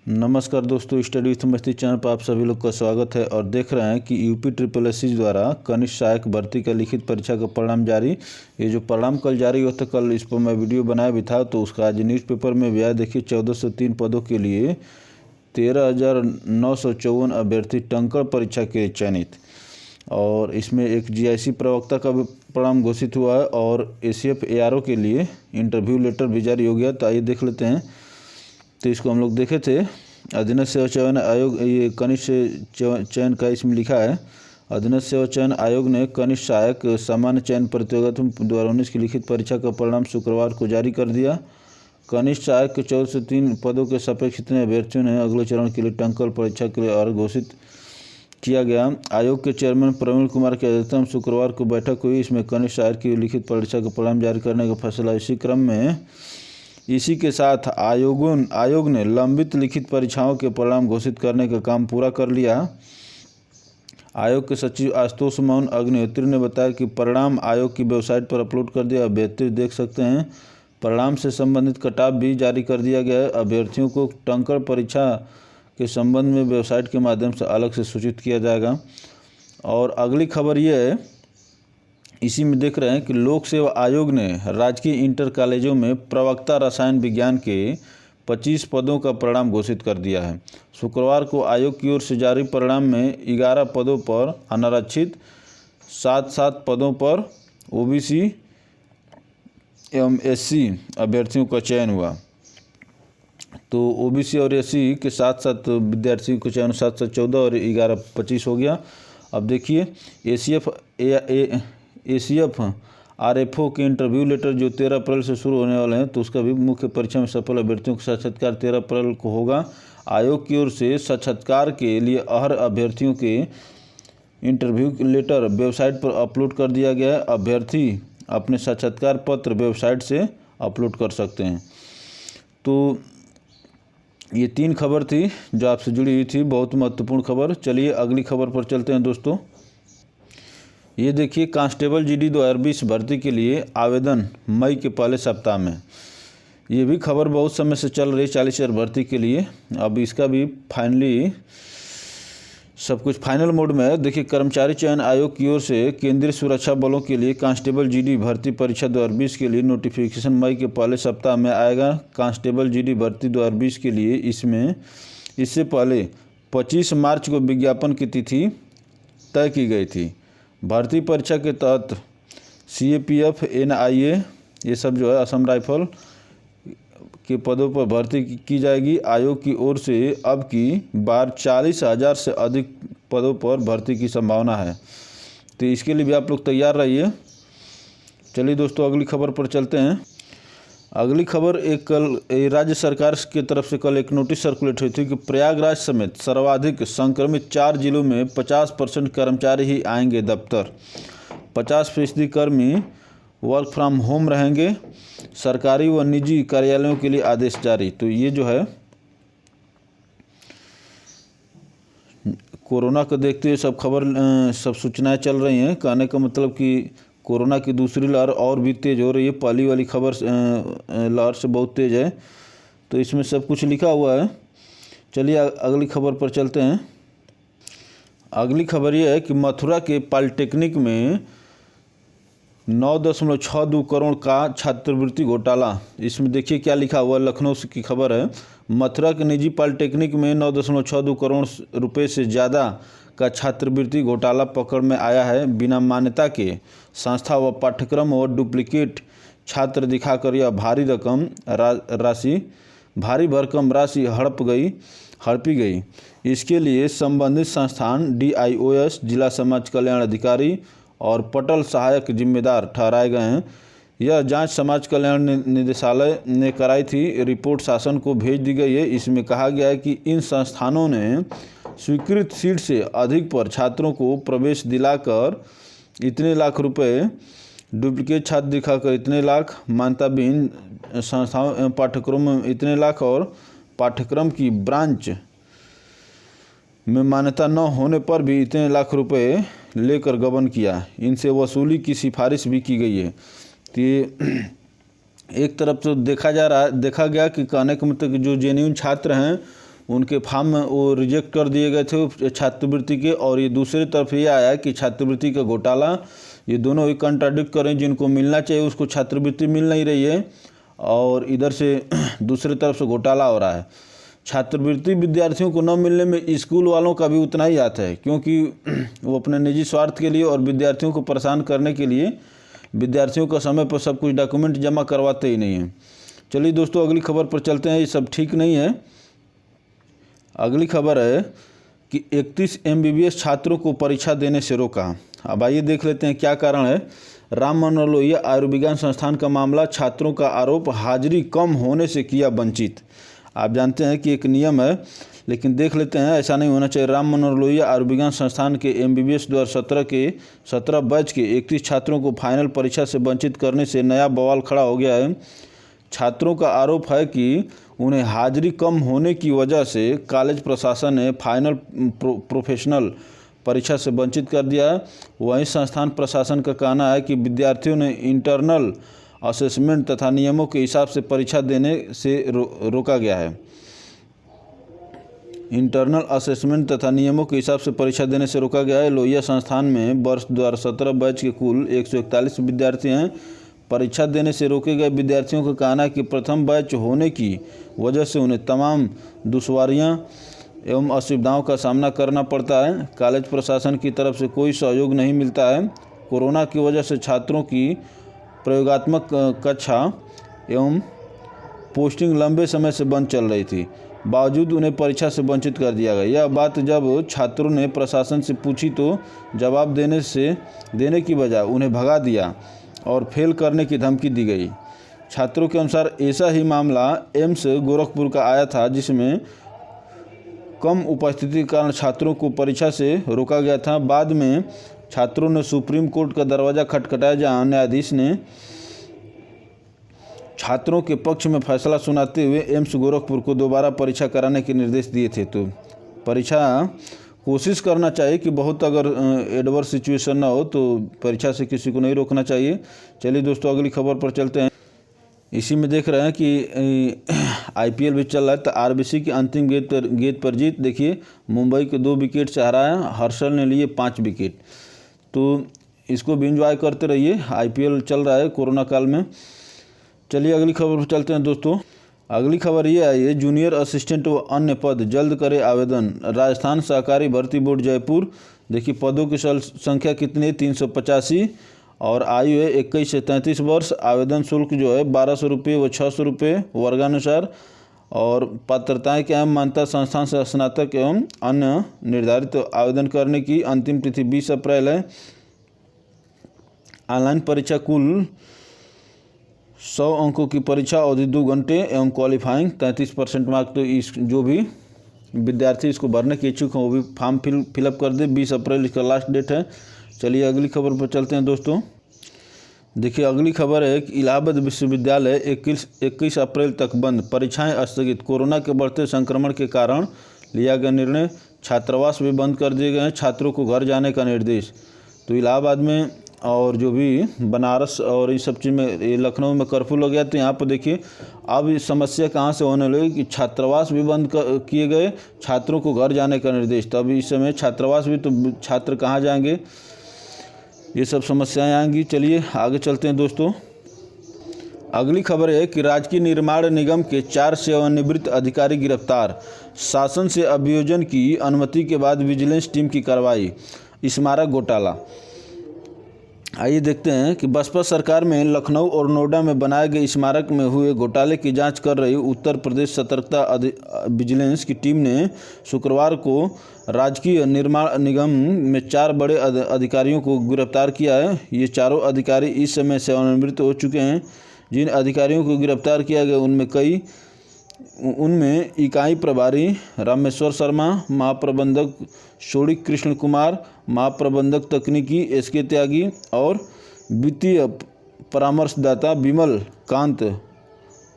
नमस्कार दोस्तों, study with मस्ती चैनल पर आप सभी लोग का स्वागत है। और देख रहे हैं कि यूपी ट्रिपल एस सी द्वारा कनिष्ठ सहायक भर्ती का लिखित परीक्षा का परिणाम जारी। ये जो परिणाम कल जारी हुआ था, कल इस पर मैं वीडियो बनाया भी था, तो उसका आज न्यूज़पेपर में भी आया। देखिए 1403 पदों के लिए 13,954 अभ्यर्थी टंकण परीक्षा के लिए चयनित। और इसमें एक जीआईसी प्रवक्ता का भी परिणाम घोषित हुआ है और एसीएफ एआरओ के लिए इंटरव्यू लेटर भी जारी हो गया। तो आइए देख लेते हैं। तो इसको हम लोग देखे थे। अधीनस्थ सेवा चयन आयोग, ये कनिष्ठ चयन का इसमें लिखा है। अधीनस्थ सेवा चयन आयोग ने कनिष्ठ सहायक सामान्य चयन प्रतियोगिता 2019 की लिखित परीक्षा का परिणाम शुक्रवार को जारी कर दिया। कनिष्ठ सहायक के 1403 पदों के सापेक्ष इतने अभ्यर्थियों ने अगले चरण के लिए टंकण परीक्षा के लिए और घोषित किया गया। आयोग के चेयरमैन प्रवीण कुमार की अध्यक्षता में शुक्रवार को बैठक हुई। इसमें कनिष्ठ सहायक की लिखित परीक्षा का परिणाम जारी करने का फैसला। इसी के साथ आयोग ने लंबित लिखित परीक्षाओं के परिणाम घोषित करने का काम पूरा कर लिया। आयोग के सचिव आशुतोष मोहन अग्निहोत्री ने बताया कि परिणाम आयोग की वेबसाइट पर अपलोड कर दिया, अभ्यर्थी देख सकते हैं। परिणाम से संबंधित कटाव भी जारी कर दिया गया है। अभ्यर्थियों को टंकण परीक्षा के संबंध में वेबसाइट के माध्यम से अलग से सूचित किया जाएगा। और अगली खबर यह है, इसी में देख रहे हैं कि लोक सेवा आयोग ने राजकीय इंटर कॉलेजों में प्रवक्ता रसायन विज्ञान के 25 पदों का परिणाम घोषित कर दिया है। शुक्रवार को आयोग की ओर से जारी परिणाम में 11 पदों पर अनारक्षित, 7 पदों पर ओबीसी एवं एससी अभ्यर्थियों का चयन हुआ। तो ओबीसी और एससी के 7 विद्यार्थियों का चयन 7 14 और 11 25 हो गया। अब देखिए एसीएफ आरएफओ के इंटरव्यू लेटर जो 13 अप्रैल से शुरू होने वाले हैं, तो उसका भी मुख्य परीक्षा में सफल अभ्यर्थियों का साक्षात्कार 13 अप्रैल को होगा। आयोग की ओर से साक्षात्कार के लिए अहर अभ्यर्थियों के इंटरव्यू लेटर वेबसाइट पर अपलोड कर दिया गया है। अभ्यर्थी अपने साक्षात्कार पत्र वेबसाइट से अपलोड कर सकते हैं। तो ये 3 खबर थी जो आपसे जुड़ी हुई थी, बहुत महत्वपूर्ण खबर। चलिए अगली खबर पर चलते हैं दोस्तों। ये देखिए, कांस्टेबल जीडी 2020 भर्ती के लिए आवेदन मई के पहले सप्ताह में। ये भी खबर बहुत समय से चल रही, 40,000 भर्ती के लिए। अब इसका भी फाइनली सब कुछ फाइनल मोड में है। देखिए, कर्मचारी चयन आयोग की ओर से केंद्रीय सुरक्षा बलों के लिए कांस्टेबल जीडी भर्ती परीक्षा 2020 के लिए नोटिफिकेशन मई के पहले सप्ताह में आएगा। कांस्टेबल जीडी भर्ती 2020 के लिए इससे पहले 25 मार्च को विज्ञापन की तिथि तय की गई थी। भर्ती परीक्षा के तहत सीएपीएफ, एनआईए, ये सब जो है असम राइफल के पदों पर भर्ती की जाएगी। आयोग की ओर से अब की बार 40,000 से अधिक पदों पर भर्ती की संभावना है। तो इसके लिए भी आप लोग तैयार रहिए। चलिए दोस्तों अगली खबर पर चलते हैं। अगली खबर कल राज्य सरकार की तरफ से कल एक नोटिस सर्कुलेट हुई थी कि प्रयागराज समेत सर्वाधिक संक्रमित 4 जिलों में 50% कर्मचारी ही आएंगे दफ्तर। 50% कर्मी वर्क फ्रॉम होम रहेंगे। सरकारी व निजी कार्यालयों के लिए आदेश जारी। तो ये जो है कोरोना को देखते हुए सब सूचनाएं चल रही हैं। कहने का मतलब कि कोरोना की दूसरी लहर और भी तेज़ हो रही है। पहली वाली खबर लहर से बहुत तेज़ है। तो इसमें सब कुछ लिखा हुआ है। चलिए अगली खबर पर चलते हैं। अगली खबर यह है कि मथुरा के पॉलिटेक्निक में 9.62 करोड़ का छात्रवृत्ति घोटाला। इसमें देखिए क्या लिखा हुआ, लखनऊ की खबर है। मथुरा के निजी पॉलिटेक्निक में 9.62 करोड़ रुपए से ज़्यादा का छात्रवृत्ति घोटाला पकड़ में आया है। बिना मान्यता के संस्था व पाठ्यक्रम और डुप्लीकेट छात्र दिखाकर यह भारी भरकम राशि हड़पी गई। इसके लिए संबंधित संस्थान डीआईओएस, जिला समाज कल्याण अधिकारी और पटल सहायक जिम्मेदार ठहराए गए हैं। यह जांच समाज कल्याण निदेशालय ने कराई थी। रिपोर्ट शासन को भेज दी गई है। इसमें कहा गया है कि इन संस्थानों ने स्वीकृत सीट से अधिक पर छात्रों को प्रवेश दिलाकर इतने लाख रुपए, डुप्लीकेट छात्र दिखाकर इतने लाख, मान्यताविहीन संस्थाओं पाठ्यक्रम में इतने लाख और पाठ्यक्रम की ब्रांच में मान्यता न होने पर भी इतने लाख रुपए लेकर गबन किया। इनसे वसूली की सिफारिश भी की गई है। तो ये एक तरफ तो देखा गया कि कहने का मतलब कि जो जेन्युइन छात्र हैं उनके फॉर्म में वो रिजेक्ट कर दिए गए थे छात्रवृत्ति के। और ये दूसरी तरफ ये आया कि छात्रवृत्ति का घोटाला, ये दोनों ही कंट्राडिक्ट करें, जिनको मिलना चाहिए उसको छात्रवृत्ति मिल नहीं रही है और इधर से दूसरी तरफ से घोटाला हो रहा है। छात्रवृत्ति विद्यार्थियों को न मिलने में स्कूल वालों का भी उतना ही हाथ है, क्योंकि वो अपने निजी स्वार्थ के लिए और विद्यार्थियों को परेशान करने के लिए विद्यार्थियों का समय पर सब कुछ डॉक्यूमेंट जमा करवाते ही नहीं हैं। चलिए दोस्तों अगली खबर पर चलते हैं। ये सब ठीक नहीं है। अगली खबर है कि 31 MBBS छात्रों को परीक्षा देने से रोका। अब आइए देख लेते हैं क्या कारण है। राम मनोहर लोहिया आयुर्विज्ञान संस्थान का मामला, छात्रों का आरोप हाजिरी कम होने से किया वंचित। आप जानते हैं कि एक नियम है, लेकिन देख लेते हैं ऐसा नहीं होना चाहिए। राम मनोहर लोहिया आयुर्विज्ञान संस्थान के MBBS 2017 के 17 बैच के 31 छात्रों को फाइनल परीक्षा से वंचित करने से नया बवाल खड़ा हो गया है। छात्रों का आरोप है कि उन्हें हाजिरी कम होने की वजह से कॉलेज प्रशासन ने फाइनल प्रोफेशनल परीक्षा से वंचित कर दिया है। वहीं संस्थान प्रशासन का कहना है कि विद्यार्थियों ने इंटरनल असेसमेंट तथा नियमों के हिसाब से परीक्षा देने से रोका गया है। इंटरनल असेसमेंट तथा नियमों के हिसाब से परीक्षा देने से रोका गया है। लोहिया संस्थान में वर्ष 2017 बैच के कुल 141 विद्यार्थी हैं। परीक्षा देने से रोके गए विद्यार्थियों का कहना है कि प्रथम बैच होने की वजह से उन्हें तमाम दुश्वारियां एवं असुविधाओं का सामना करना पड़ता है। कॉलेज प्रशासन की तरफ से कोई सहयोग नहीं मिलता है। कोरोना की वजह से छात्रों की प्रयोगात्मक कक्षा एवं पोस्टिंग लंबे समय से बंद चल रही थी, बावजूद उन्हें परीक्षा से वंचित कर दिया गया। यह बात जब छात्रों ने प्रशासन से पूछी तो जवाब देने की बजाय उन्हें भगा दिया और फेल करने की धमकी दी गई। छात्रों के अनुसार ऐसा ही मामला एम्स गोरखपुर का आया था, जिसमें कम उपस्थिति के कारण छात्रों को परीक्षा से रोका गया था। बाद में छात्रों ने सुप्रीम कोर्ट का दरवाज़ा खटखटाया, जहां न्यायाधीश ने छात्रों के पक्ष में फैसला सुनाते हुए एम्स गोरखपुर को दोबारा परीक्षा कराने के निर्देश दिए थे। तो परीक्षा कोशिश करना चाहिए कि बहुत अगर एडवर्स सिचुएशन ना हो तो परीक्षा से किसी को नहीं रोकना चाहिए। चलिए दोस्तों अगली खबर पर चलते हैं। इसी में देख रहे हैं कि IPL भी चल रहा है। तो RBC की अंतिम गेंद पर जीत। देखिए मुंबई के 2 विकेट से हराया, हर्षल ने लिए 5 विकेट। तो इसको भी इंजॉय करते रहिए। IPL चल रहा है कोरोना काल में। चलिए अगली खबर पर चलते हैं दोस्तों। अगली खबर ये आई है, जूनियर असिस्टेंट व अन्य पद जल्द करे आवेदन। राजस्थान सहकारी भर्ती बोर्ड जयपुर। देखिए पदों की संख्या कितनी है, 385 और आयु है 21 से 33 वर्ष। आवेदन शुल्क जो है 1200 रुपये व 600 रुपये वर्गानुसार। और पात्रताएं क्या है, मान्यता संस्थान से स्नातक एवं अन्य निर्धारित आवेदन करने की अंतिम तिथि 20 अप्रैल है। ऑनलाइन परीक्षा कुल 100 अंकों की परीक्षा, अवधि 2 घंटे एवं क्वालिफाइंग 33% मार्क। तो इस जो भी विद्यार्थी इसको भरने के इच्छुक हैं वो भी फॉर्म फिलअप कर दे। 20 अप्रैल इसका लास्ट डेट है। चलिए अगली खबर पर चलते हैं दोस्तों। देखिए अगली खबर है कि इलाहाबाद विश्वविद्यालय 21 अप्रैल तक बंद, परीक्षाएं स्थगित। कोरोना के बढ़ते संक्रमण के कारण लिया गया निर्णय। छात्रावास भी बंद कर दिए गए हैं, छात्रों को घर जाने का निर्देश। तो इलाहाबाद में और जो भी बनारस और इस सब चीज़ में, लखनऊ में कर्फ्यू लग गया। तो यहाँ पर देखिए अब इस समस्या कहाँ से होने लगी कि छात्रावास भी बंद किए गए, छात्रों को घर जाने का निर्देश। तो अभी इस समय छात्रावास भी, तो छात्र कहाँ जाएंगे, ये सब समस्याएं आएंगी। चलिए आगे चलते हैं दोस्तों। अगली खबर है कि राजकीय निर्माण निगम के 4 सेवानिवृत्त अधिकारी गिरफ्तार। शासन से अभियोजन की अनुमति के बाद विजिलेंस टीम की कार्रवाई। स्मारक घोटाला। आइए देखते हैं कि बसपा सरकार में लखनऊ और नोएडा में बनाए गए स्मारक में हुए घोटाले की जांच कर रही उत्तर प्रदेश सतर्कता विजिलेंस की टीम ने शुक्रवार को राजकीय निर्माण निगम में 4 बड़े अधिकारियों को गिरफ्तार किया है। ये चारों अधिकारी इस समय सेवानिवृत्त हो चुके हैं। जिन अधिकारियों को गिरफ्तार किया गया उनमें इकाई प्रभारी रामेश्वर शर्मा, महाप्रबंधक शोणिक कृष्ण कुमार, महाप्रबंधक तकनीकी SK त्यागी और वित्तीय परामर्शदाता विमल कांत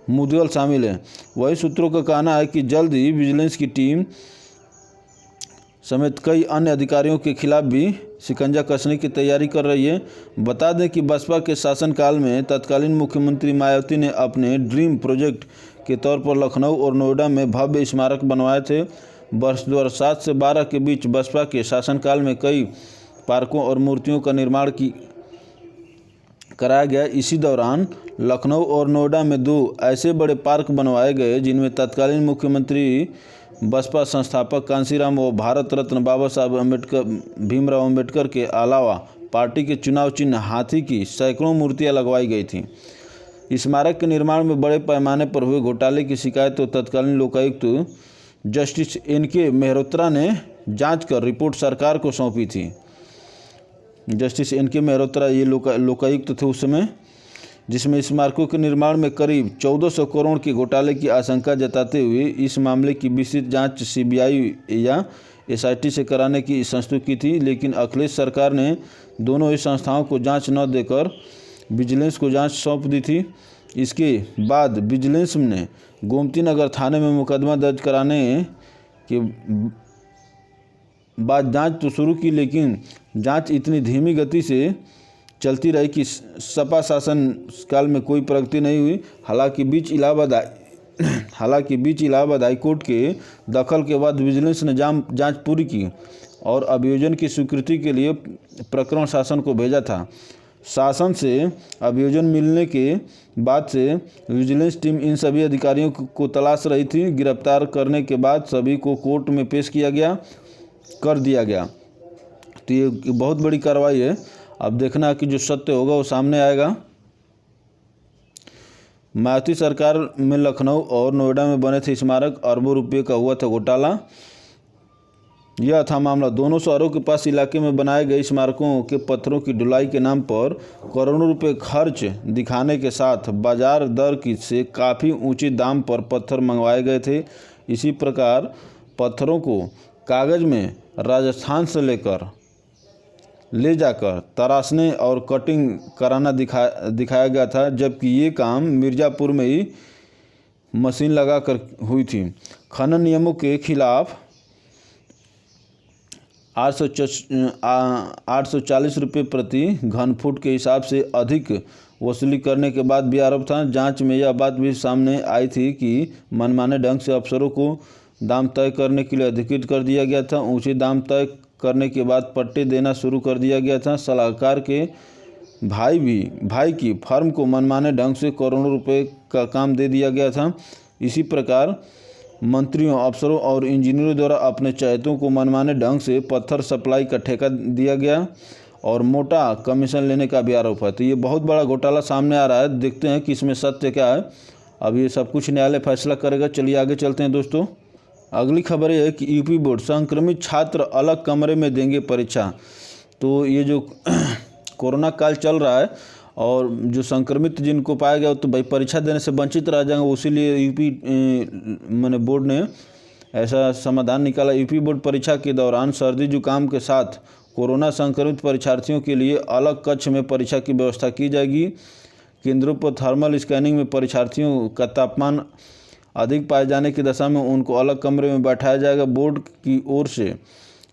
मुदगल शामिल हैं। वही सूत्रों का कहना है कि जल्द ही विजिलेंस की टीम समेत कई अन्य अधिकारियों के खिलाफ भी शिकंजा कसने की तैयारी कर रही है। बता दें कि बसपा के शासनकाल में तत्कालीन मुख्यमंत्री मायावती ने अपने ड्रीम प्रोजेक्ट के तौर पर लखनऊ और नोएडा में भव्य स्मारक बनवाए थे। वर्ष 2007 से 12 के बीच बसपा के शासनकाल में कई पार्कों और मूर्तियों का निर्माण कराया गया। इसी दौरान लखनऊ और नोएडा में 2 ऐसे बड़े पार्क बनवाए गए जिनमें तत्कालीन मुख्यमंत्री बसपा संस्थापक कांशीराम और भारत रत्न बाबा साहब भीमराव अम्बेडकर के अलावा पार्टी के चुनाव चिन्ह हाथी की सैकड़ों मूर्तियां लगवाई गई थीं। स्मारक के निर्माण में बड़े पैमाने पर हुए घोटाले की शिकायत तो तत्कालीन लोकायुक्त जस्टिस एन.के. मेहरोत्रा ने जांच कर रिपोर्ट सरकार को सौंपी थी। Justice NK. मेहरोत्रा ये लोकायुक्त थे उस समय, जिसमें स्मारकों के निर्माण में करीब 1400 करोड़ के घोटाले की आशंका जताते हुए इस मामले की विस्तृत जांच सीबीआई या एसआईटी से कराने की संस्तुति की थी, लेकिन अखिलेश सरकार ने दोनों ही संस्थाओं को जांच न देकर विजिलेंस को जांच सौंप दी थी। इसके बाद विजिलेंस ने गोमती नगर थाने में मुकदमा दर्ज कराने के बाद जांच तो शुरू की, लेकिन जांच इतनी धीमी गति से चलती रही कि सपा शासन काल में कोई प्रगति नहीं हुई। हालांकि बीच इलाहाबाद हाईकोर्ट के दखल के बाद विजिलेंस ने जांच पूरी की और अभियोजन की स्वीकृति के लिए प्रकरण शासन को भेजा था। शासन से अभियोजन मिलने के बाद से विजिलेंस टीम इन सभी अधिकारियों को तलाश रही थी। गिरफ्तार करने के बाद सभी को कोर्ट में पेश कर दिया गया। तो ये बहुत बड़ी कार्रवाई है। अब देखना कि जो सत्य होगा वो सामने आएगा। मायावती सरकार में लखनऊ और नोएडा में बने थे स्मारक, अरबों रुपये का हुआ था घोटाला। यह था मामला। दोनों शहरों के पास इलाके में बनाए गए स्मारकों के पत्थरों की ढुलाई के नाम पर करोड़ों रुपए खर्च दिखाने के साथ बाजार दर से काफ़ी ऊंचे दाम पर पत्थर मंगवाए गए थे। इसी प्रकार पत्थरों को कागज़ में राजस्थान से ले जाकर तराशने और कटिंग कराना दिखाया गया था, जबकि ये काम मिर्ज़ापुर में ही मशीन लगाकर हुई थी। खनन नियमों के खिलाफ 840 रुपये प्रति घनफुट के हिसाब से अधिक वसूली करने के बाद भी आरोप था। जांच में यह बात भी सामने आई थी कि मनमाने ढंग से अफसरों को दाम तय करने के लिए अधिकृत कर दिया गया था। ऊंचे दाम तय करने के बाद पट्टे देना शुरू कर दिया गया था। सलाहकार के भाई की फर्म को मनमाने ढंग से करोड़ों रुपए का काम दे दिया गया था। इसी प्रकार मंत्रियों, अफसरों और इंजीनियरों द्वारा अपने चहेतों को मनमाने ढंग से पत्थर सप्लाई का ठेका दिया गया और मोटा कमीशन लेने का भी आरोप है। तो ये बहुत बड़ा घोटाला सामने आ रहा है। देखते हैं कि इसमें सत्य क्या है। अब ये सब कुछ न्यायालय फैसला करेगा। चलिए आगे चलते हैं दोस्तों। अगली खबर ये है कि यूपी बोर्ड संक्रमित छात्र अलग कमरे में देंगे परीक्षा। तो ये जो कोरोना काल चल रहा है और जो संक्रमित जिनको पाया गया तो भाई परीक्षा देने से वंचित रह जाएंगे। उसीलिए यूपी बोर्ड ने ऐसा समाधान निकाला। यूपी बोर्ड परीक्षा के दौरान सर्दी जुकाम के साथ कोरोना संक्रमित परीक्षार्थियों के लिए अलग कक्ष में परीक्षा की व्यवस्था की जाएगी। केंद्रों पर थर्मल स्कैनिंग में परीक्षार्थियों का तापमान अधिक पाए जाने की दशा में उनको अलग कमरे में बैठाया जाएगा। बोर्ड की ओर से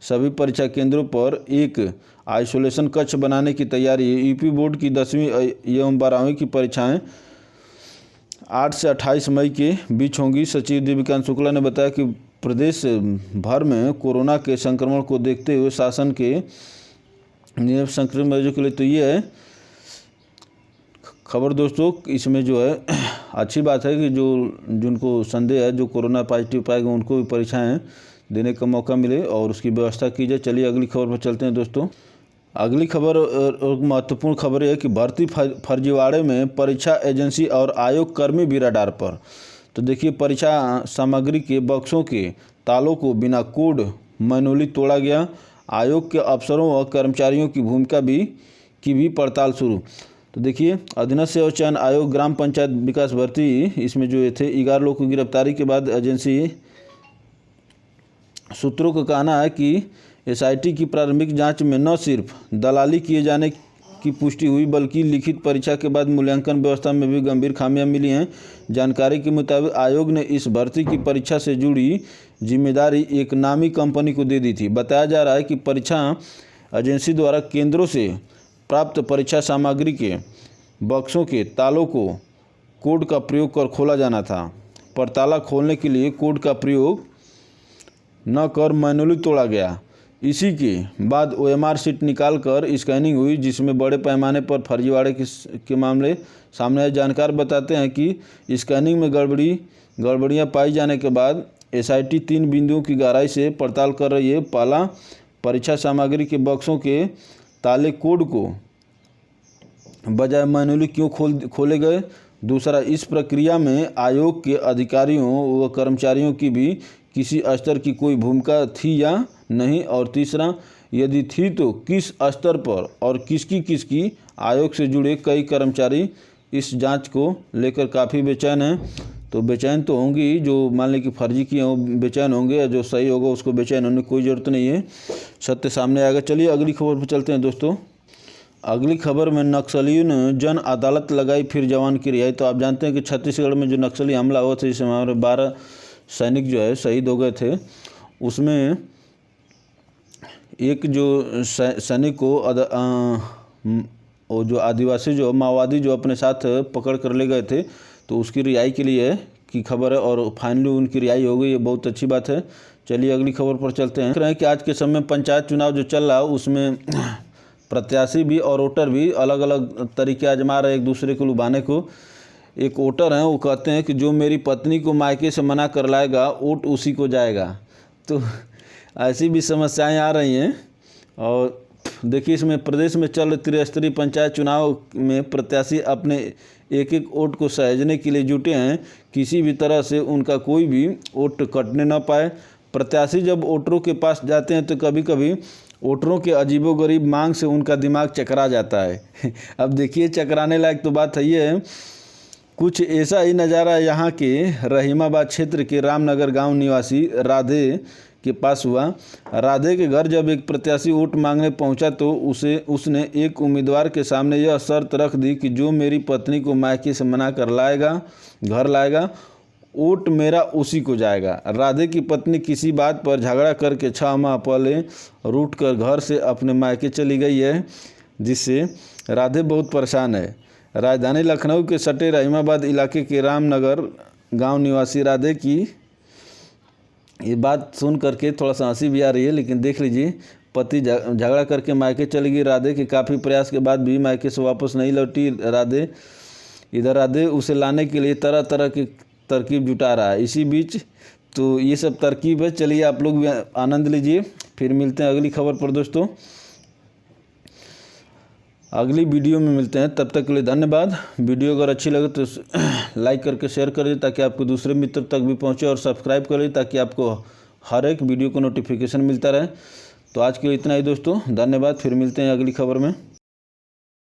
सभी परीक्षा केंद्रों पर एक आइसोलेशन कक्ष बनाने की तैयारी है। यूपी बोर्ड की 10वीं एवं 12वीं की परीक्षाएं 8 से 28 मई के बीच होंगी। सचिव दिव्यकांत शुक्ला ने बताया कि प्रदेश भर में कोरोना के संक्रमण को देखते हुए शासन के नियम संक्रमित मरीजों के लिए तो ये है खबर दोस्तों। इसमें जो है अच्छी बात है कि जिनको संदेह है, जो कोरोना पॉजिटिव पाएगा उनको भी परीक्षाएं देने का मौका मिले और उसकी व्यवस्था की जाए। चलिए अगली खबर पर चलते हैं दोस्तों। अगली खबर महत्वपूर्ण खबर है कि भर्ती फर्जीवाड़े में परीक्षा एजेंसी और आयोग कर्मी भी रडार पर। तो देखिए, परीक्षा सामग्री के बक्सों के तालों को बिना कोड मैनुअली तोड़ा गया। आयोग के अफसरों और कर्मचारियों की भूमिका की भी पड़ताल शुरू। तो देखिए, अधीनस्थ सेवा चयन आयोग ग्राम पंचायत विकास भर्ती इसमें जो थे 11 लोगों की गिरफ्तारी के बाद एजेंसी सूत्रों का कहना है कि एसआईटी की प्रारंभिक जांच में न सिर्फ दलाली किए जाने की पुष्टि हुई बल्कि लिखित परीक्षा के बाद मूल्यांकन व्यवस्था में भी गंभीर खामियां मिली हैं। जानकारी के मुताबिक आयोग ने इस भर्ती की परीक्षा से जुड़ी जिम्मेदारी एक नामी कंपनी को दे दी थी। बताया जा रहा है कि परीक्षा एजेंसी द्वारा केंद्रों से प्राप्त परीक्षा सामग्री के बक्सों के तालों को कोड का प्रयोग कर खोला जाना था। पर ताला खोलने के लिए कोड का प्रयोग न कर मैनुअली तोड़ा गया। इसी के बाद OMR शीट निकालकर स्कैनिंग हुई, जिसमें बड़े पैमाने पर फर्जीवाड़े के मामले सामने आए। जानकार बताते हैं कि स्कैनिंग में गड़बड़ियां पाई जाने के बाद SIT 3 बिंदुओं की गहराई से पड़ताल कर रही है। पहला, परीक्षा सामग्री के बक्सों के ताले कोड को बजाय मैनुअली क्यों खोले गए। दूसरा, इस प्रक्रिया में आयोग के अधिकारियों व कर्मचारियों की भी किसी स्तर की कोई भूमिका थी या नहीं। और तीसरा, यदि थी तो किस स्तर पर और किसकी आयोग से जुड़े कई कर्मचारी इस जांच को लेकर काफ़ी बेचैन हैं। तो बेचैन तो होंगी, जो मान लें कि फर्जी किए हों बेचैन होंगे, या जो सही होगा उसको बेचैन होने की कोई ज़रूरत नहीं है, सत्य सामने आएगा। चलिए अगली खबर पर चलते हैं दोस्तों। अगली खबर में नक्सलियों ने जन अदालत लगाई, फिर जवान की रिहाई। तो आप जानते हैं कि छत्तीसगढ़ में जो नक्सली हमला हुआ था, जिसमें हमारे 12 सैनिक जो है शहीद हो गए थे, उसमें एक जो सैनिक को जो आदिवासी जो माओवादी जो अपने साथ पकड़ कर ले गए थे, तो उसकी रिहाई के लिए की खबर है और फाइनली उनकी रिहाई हो गई। ये बहुत अच्छी बात है। चलिए अगली खबर पर चलते हैं कि आज के समय में पंचायत चुनाव जो चल रहा है, उसमें प्रत्याशी भी और वोटर भी अलग अलग तरीके आजमा रहे एक दूसरे को लुभाने को। एक वोटर हैं, वो कहते हैं कि जो मेरी पत्नी को मायके से मना कर लाएगा, वोट उसी को जाएगा। तो ऐसी भी समस्याएं आ रही हैं। और देखिए, इसमें प्रदेश में चल रहे त्रिस्तरीय पंचायत चुनाव में प्रत्याशी अपने एक एक वोट को सहेजने के लिए जुटे हैं, किसी भी तरह से उनका कोई भी वोट कटने न पाए। प्रत्याशी जब वोटरों के पास जाते हैं तो कभी कभी वोटरों के अजीबोगरीब मांग से उनका दिमाग चकरा जाता है। अब देखिए, चकराने लायक तो बात है ये है। कुछ ऐसा ही नज़ारा यहाँ के रहीमाबाद क्षेत्र के रामनगर गांव निवासी राधे के पास हुआ। राधे के घर जब एक प्रत्याशी वोट मांगने पहुंचा तो उसने एक उम्मीदवार के सामने यह शर्त रख दी कि जो मेरी पत्नी को मायके से मना कर घर लाएगा, वोट मेरा उसी को जाएगा। राधे की पत्नी किसी बात पर झगड़ा करके 6 माह पहले रूठ कर घर से अपने मायके चली गई है, जिससे राधे बहुत परेशान है। राजधानी लखनऊ के सटे रहीमाबाद इलाके के रामनगर गांव निवासी राधे की ये बात सुन करके थोड़ा सा हंसी भी आ रही है, लेकिन देख लीजिए, पति झगड़ा करके मायके चली गई राधे के काफ़ी प्रयास के बाद भी मायके से वापस नहीं लौटी राधे। इधर राधे उसे लाने के लिए तरह तरह की तरकीब जुटा रहा है। इसी बीच तो ये सब तरकीब है। चलिए आप लोग भी आनंद लीजिए। फिर मिलते हैं अगली खबर पर दोस्तों, अगली वीडियो में मिलते हैं। तब तक के लिए धन्यवाद। वीडियो अगर अच्छी लगे तो लाइक करके शेयर करिए ताकि आपको दूसरे मित्र तक भी पहुंचे, और सब्सक्राइब करिए ताकि आपको हर एक वीडियो को नोटिफिकेशन मिलता रहे। तो आज के लिए इतना ही दोस्तों, धन्यवाद। फिर मिलते हैं अगली खबर में।